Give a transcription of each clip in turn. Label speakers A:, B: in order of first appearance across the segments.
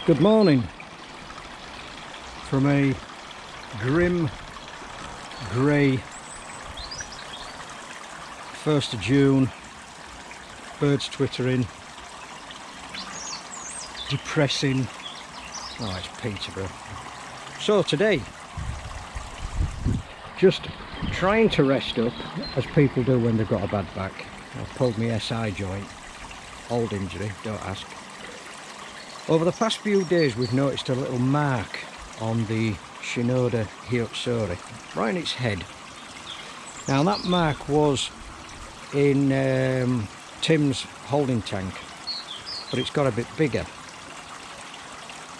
A: Good morning from a grim, grey 1st of June, birds twittering, depressing. Oh, it's Peterborough. So today, just trying to rest up as people do when they've got a bad back. I've pulled my SI joint, old injury, don't ask. Over the past few days we've noticed a little mark on the Shinoda Hyutsuri, right in its head. Now that mark was in Tim's holding tank, but it's got a bit bigger.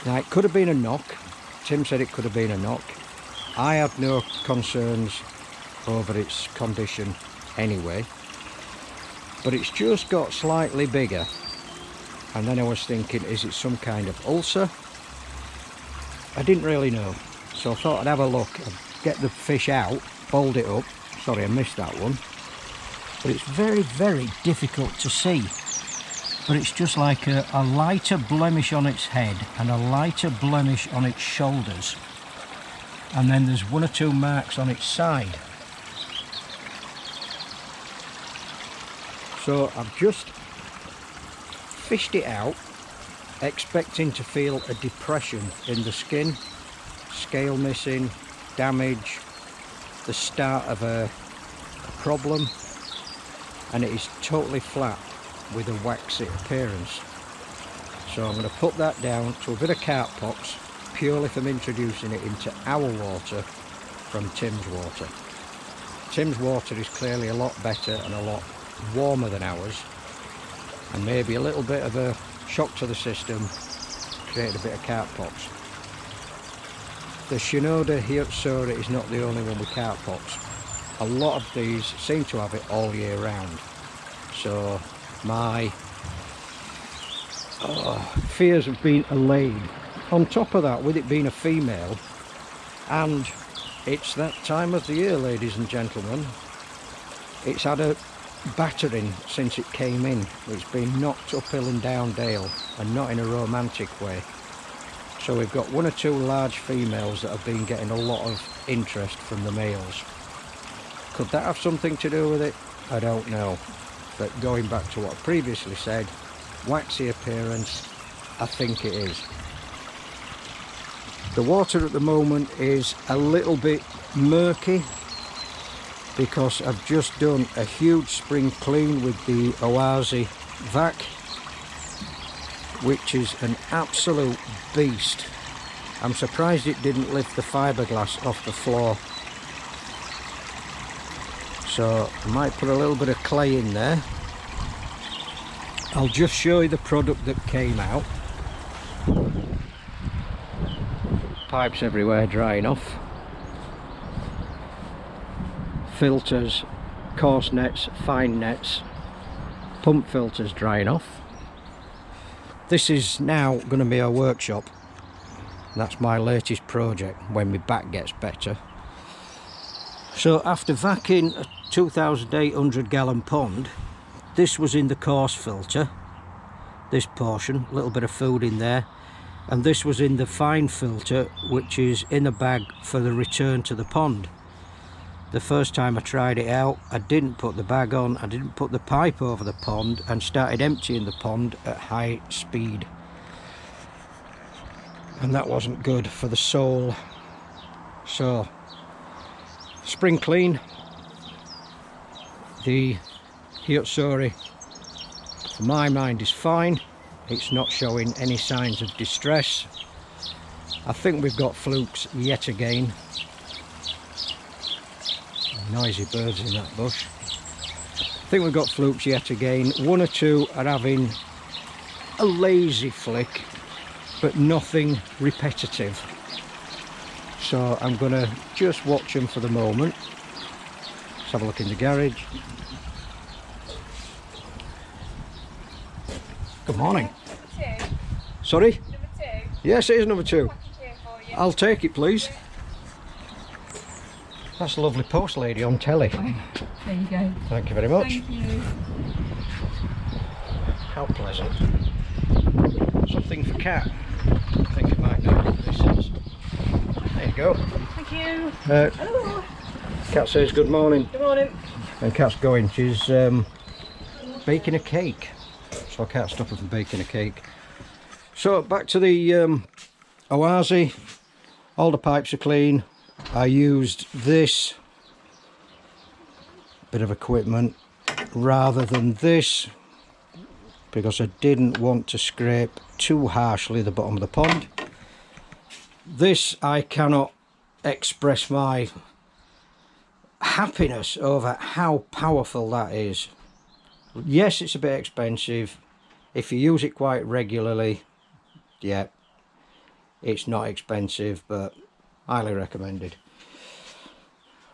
A: Now it could have been a knock. Tim said it could have been a knock. I had no concerns over its condition anyway, but it's just got slightly bigger. And then I was thinking, is it some kind of ulcer? I didn't really know, so I thought I'd have a look. I'd get the fish out, fold it up. Sorry, I missed that one. But it's very, very difficult to see. But it's just like a lighter blemish on its head and a lighter blemish on its shoulders. And then there's one or two marks on its side. So I've just fished it out, expecting to feel a depression in the skin, scale missing, damage, the start of a problem, and it is totally flat with a waxy appearance. So I'm going to put that down to a bit of carp pox, purely from introducing it into our water from Tim's water. Tim's water is clearly a lot better and a lot warmer than ours, and maybe a little bit of a shock to the system created a bit of carp pox. The Shinoda Hyutsuri is not the only one with carp pox. A lot of these seem to have it all year round. So my fears have been allayed. On top of that, with it being a female, and it's that time of the year, ladies and gentlemen, it's had a battering since it came in. It's been knocked uphill and down dale, and not in a romantic way. So we've got one or two large females that have been getting a lot of interest from the males. Could that have something to do with it? I don't know. But going back to what I previously said, waxy appearance, I think it is. The water at the moment is a little bit murky, because I've just done a huge spring clean with the Oazi vac, which is an absolute beast. I'm surprised it didn't lift the fiberglass off the floor. So I might put a little bit of clay in there. I'll just show you the product that came out. Pipes everywhere drying off. Filters, coarse nets, fine nets, pump filters drying off. This is now going to be our workshop. That's my latest project when my back gets better. So after vacuuming a 2,800 gallon pond, this was in the coarse filter, this portion, a little bit of food in there, and this was in the fine filter, which is in a bag for the return to the pond. The first time I tried it out, I didn't put the bag on, I didn't put the pipe over the pond, and started emptying the pond at high speed. And that wasn't good for the soul. So, spring clean. The Hyutsuri, for my mind, is fine. It's not showing any signs of distress. I think we've got flukes yet again. Noisy birds in that bush. I think we've got flukes yet again. One or two are having a lazy flick, but nothing repetitive. So I'm going to just watch them for the moment. Let's have a look in the garage. Good morning.
B: Number 2.
A: Sorry?
B: Number 2.
A: Yes, it is number 2. I'll take it, please.
B: Yeah.
A: That's a lovely post lady on telly.
B: There you go.
A: Thank you very much.
B: Thank you.
A: How pleasant. Something for cat. I think it might know what this is. There you go.
B: Thank you.
A: Hello. Cat says good morning.
B: Good morning.
A: And Cat's going. She's baking a cake. So I can't stop her from baking a cake. So back to the Oasis. All the pipes are clean. I used this bit of equipment rather than this because I didn't want to scrape too harshly the bottom of the pond. This, I cannot express my happiness over how powerful that is. Yes, it's a bit expensive. If you use it quite regularly, yeah, it's not expensive, but highly recommended.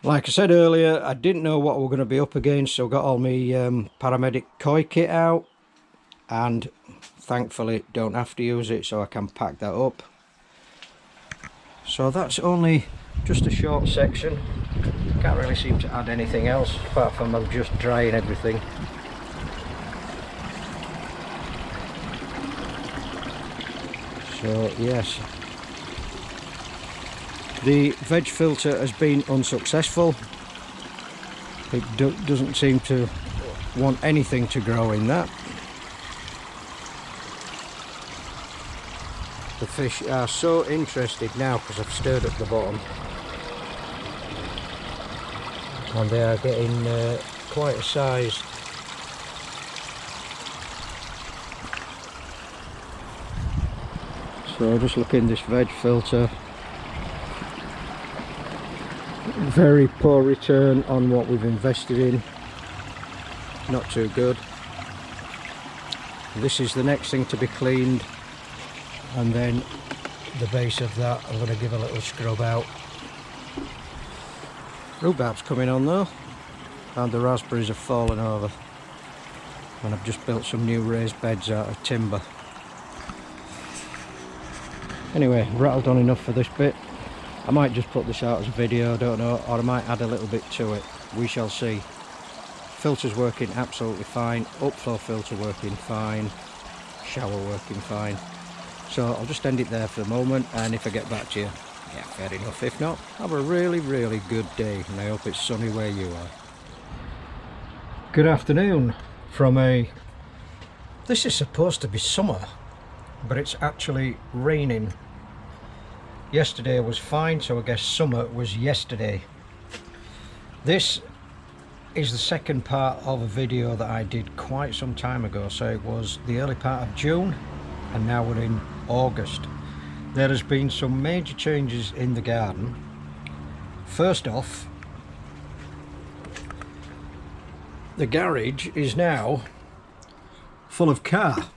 A: Like I said earlier, I didn't know what we were going to be up against, so got all my paramedic koi kit out, and thankfully don't have to use it, so I can pack that up. So that's only just a short section. Can't really seem to add anything else apart from I'm just drying everything. So yes, the veg filter has been unsuccessful. It doesn't seem to want anything to grow in that. The fish are so interested now because I've stirred up the bottom, and they are getting quite a size. So just look in this veg filter. Very poor return on what we've invested in. Not too good. This is the next thing to be cleaned, and then the base of that I'm going to give a little scrub out. Rhubarb's coming on though, and the raspberries have fallen over, and I've just built some new raised beds out of timber. Anyway, rattled on enough for this bit. I might just put this out as a video, I don't know, or I might add a little bit to it. We shall see. Filter's working absolutely fine, upflow filter working fine, shower working fine. So I'll just end it there for the moment, and if I get back to you, yeah, fair enough. If not, have a really, really good day, and I hope it's sunny where you are. Good afternoon from this is supposed to be summer, but it's actually raining. Yesterday was fine, so I guess summer was yesterday. This is the second part of a video that I did quite some time ago, so it was the early part of June, and now we're in August. There has been some major changes in the garden. First off, the garage is now full of car.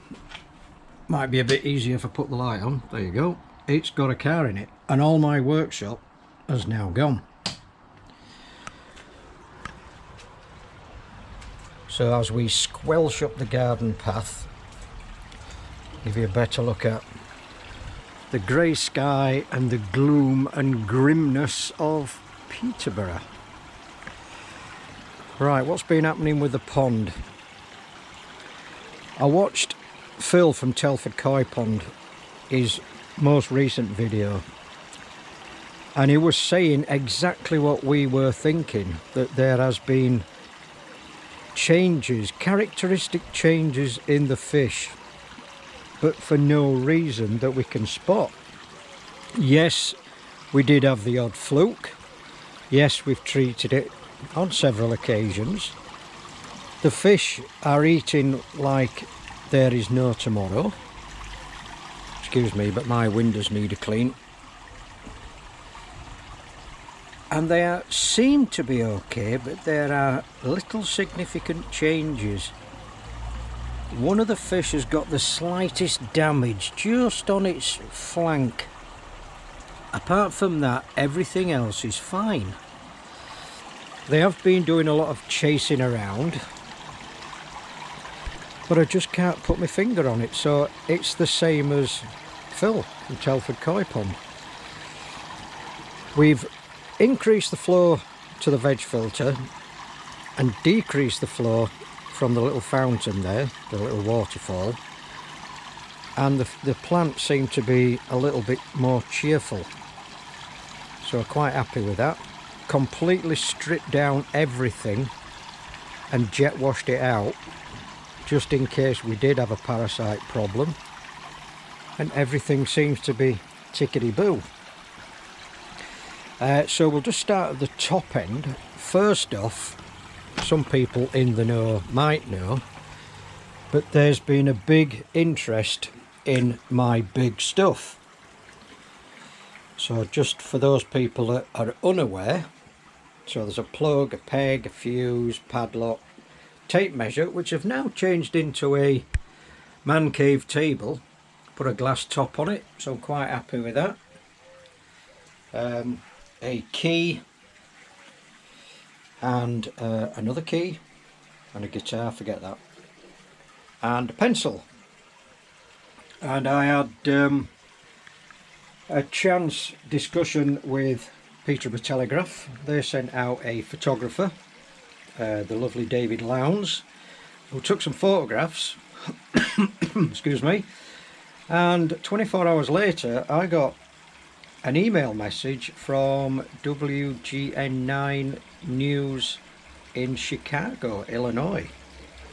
A: Might be a bit easier if I put the light on. There you go. It's got a car in it, and all my workshop has now gone. So as we squelch up the garden path, give you a better look at the grey sky and the gloom and grimness of Peterborough. Right, what's been happening with the pond? I watched Phil from Telford Koi Pond, his most recent video, and he was saying exactly what we were thinking, that there has been changes, characteristic changes in the fish, but for no reason that we can spot. Yes, we did have the odd fluke. Yes, we've treated it on several occasions. The fish are eating like there is no tomorrow. Excuse me, but my windows need a clean. And they seem to be okay, but there are little significant changes. One of the fish has got the slightest damage just on its flank. Apart from that, everything else is fine. They have been doing a lot of chasing around, but I just can't put my finger on it. So it's the same as Phil from Telford Koi Pond. We've increased the flow to the veg filter and decreased the flow from the little fountain there, the little waterfall, and the plants seem to be a little bit more cheerful, so I'm quite happy with that. Completely stripped down everything and jet washed it out just in case we did have a parasite problem, and everything seems to be tickety-boo. So we'll just start at the top end. First off, some people in the know might know, but there's been a big interest in my big stuff. So just for those people that are unaware, so there's a plug, a peg, a fuse, padlock, tape measure, which have now changed into a man cave table. Put a glass top on it, so I'm quite happy with that. A key, and another key, and a guitar, forget that, and a pencil. And I had a chance discussion with Peterborough Telegraph. They sent out a photographer, the lovely David Lowndes, who took some photographs excuse me, and 24 hours later I got an email message from WGN9 News in Chicago, Illinois.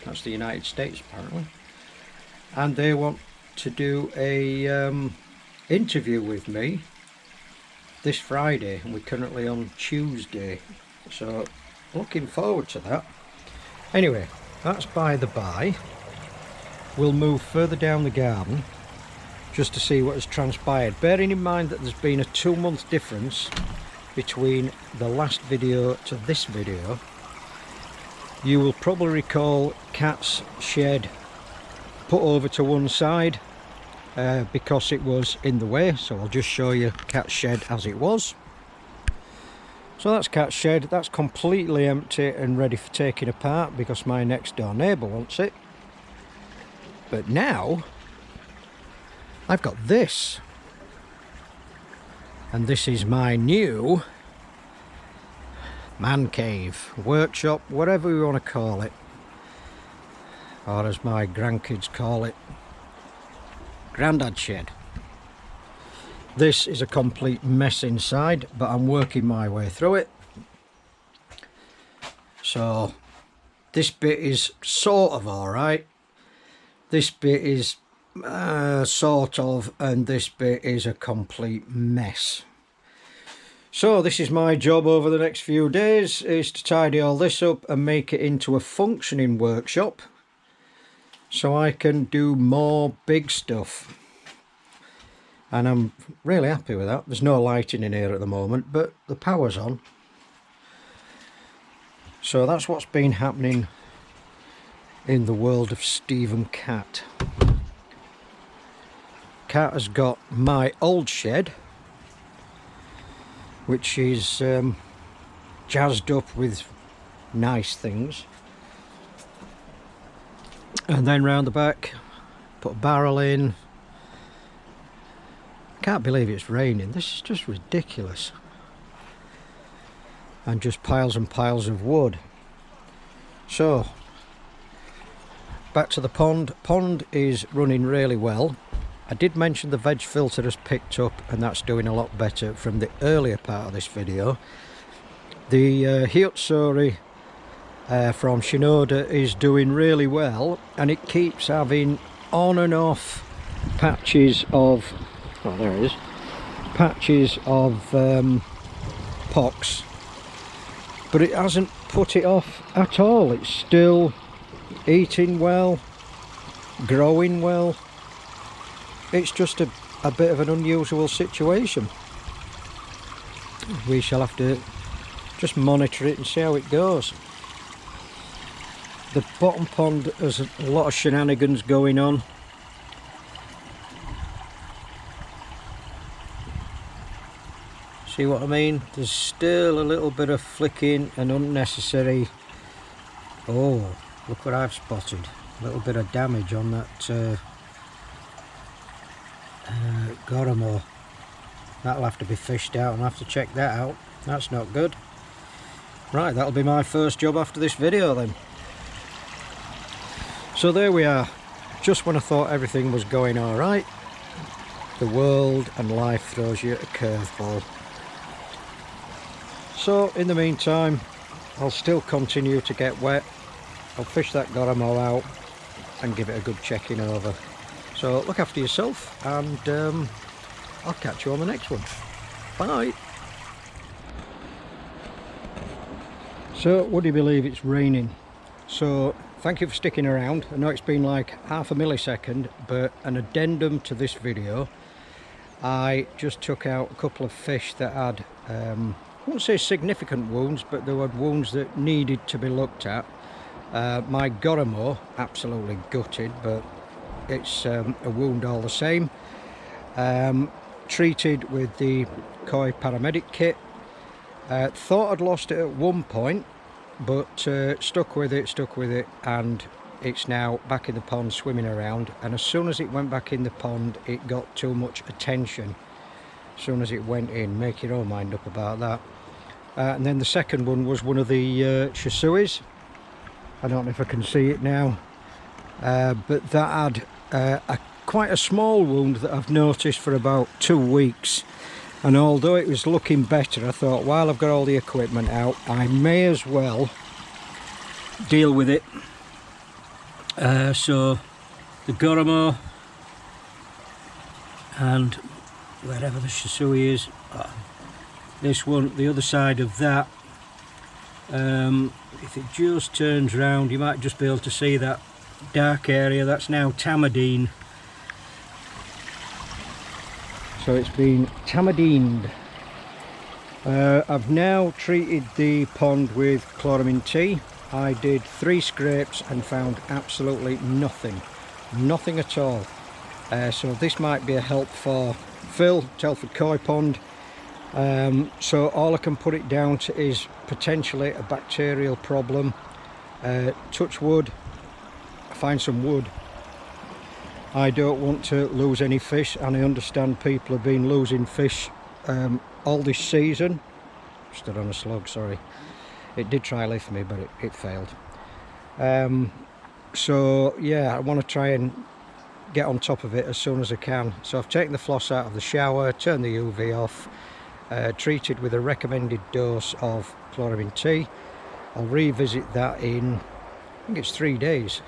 A: That's the United States apparently, and they want to do a interview with me this Friday, and we're currently on Tuesday, so looking forward to that. Anyway, that's by the by. We'll move further down the garden just to see what has transpired, bearing in mind that there's been a 2-month difference between the last video to this video. You will probably recall Kat's shed put over to one side because it was in the way, so I'll just show you Kat's shed as it was. So that's Kat's shed. That's completely empty and ready for taking apart because my next door neighbour wants it. But now I've got this, and this is my new man cave, workshop, whatever we want to call it, or as my grandkids call it, Grandad shed. This is a complete mess inside, but I'm working my way through it. So this bit is sort of alright, this bit is sort of, and this bit is a complete mess. So this is my job over the next few days, is to tidy all this up and make it into a functioning workshop so I can do more big stuff. And I'm really happy with that. There's no lighting in here at the moment, but the power's on. So that's what's been happening in the world of Stephen Cat. Cat has got my old shed, which is jazzed up with nice things. And then round the back, put a barrel in. Can't believe it's raining. This is just ridiculous. And just piles and piles of wood. So back to the pond. Pond is running really well. I did mention the veg filter has picked up, and that's doing a lot better from the earlier part of this video. The Hyutsuri from Shinoda is doing really well, and it keeps having on and off patches of, oh there it is, patches of pox, but it hasn't put it off at all. It's still eating well, growing well. It's just a bit of an unusual situation. We shall have to just monitor it and see how it goes. The bottom pond has a lot of shenanigans going on. See what I mean? There's still a little bit of flicking and unnecessary. Oh, look what I've spotted. A little bit of damage on that Goromo. That'll have to be fished out, and I'll have to check that out. That's not good. Right, that'll be my first job after this video then. So there we are. just when I thought everything was going all right, the world and life throws you a curveball. So in the meantime, I'll still continue to get wet. I'll fish that Goromo out and give it a good checking over. So look after yourself, and I'll catch you on the next one. Bye. So would you believe it's raining? So thank you for sticking around. I know it's been like half a millisecond, but an addendum to this video, I just took out a couple of fish that had I wouldn't say significant wounds, but there were wounds that needed to be looked at. My Goromo, absolutely gutted, but it's a wound all the same. Treated with the koi paramedic kit. Thought I'd lost it at one point, but stuck with it, and it's now back in the pond swimming around. And as soon as it went back in the pond, it got too much attention. As soon as it went in, make your own mind up about that. And then the second one was one of the Shusuis. I don't know if I can see it now, but that had quite a small wound that I've noticed for about 2 weeks. And although it was looking better, I thought, while I've got all the equipment out, I may as well deal with it. So the Goromo and wherever the Shusui is, this one, the other side of that, if it just turns round, you might just be able to see that dark area. That's now tamadine. So it's been tamadined. I've now treated the pond with chloramine T. I did 3 scrapes and found absolutely nothing at all. So this might be a help for Phil, Telford Koi Pond. So all I can put it down to is potentially a bacterial problem. Touch wood, find some wood. I don't want to lose any fish, and I understand people have been losing fish all this season. Stood on a slug, sorry. It did try lift me, but it failed. So yeah, I want to try and get on top of it as soon as I can. So I've taken the floss out of the shower, turned the UV off, treated with a recommended dose of chloramine T. I'll revisit that in, I think it's 3 days.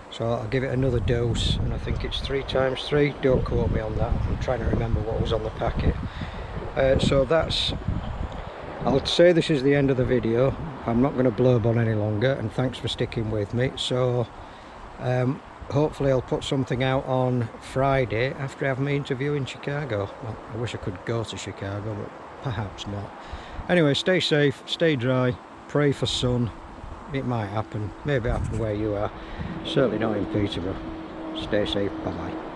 A: So I'll give it another dose, and I think it's 3 times 3. Don't quote me on that. I'm trying to remember what was on the packet. So that's, I'll say this is the end of the video. I'm not going to blurb on any longer, and thanks for sticking with me. So hopefully I'll put something out on Friday after I have my interview in Chicago. Well, I wish I could go to Chicago, but perhaps not. Anyway, stay safe, stay dry, pray for sun. It might happen, maybe happen where you are. Certainly not in Peterborough. Stay safe, bye bye.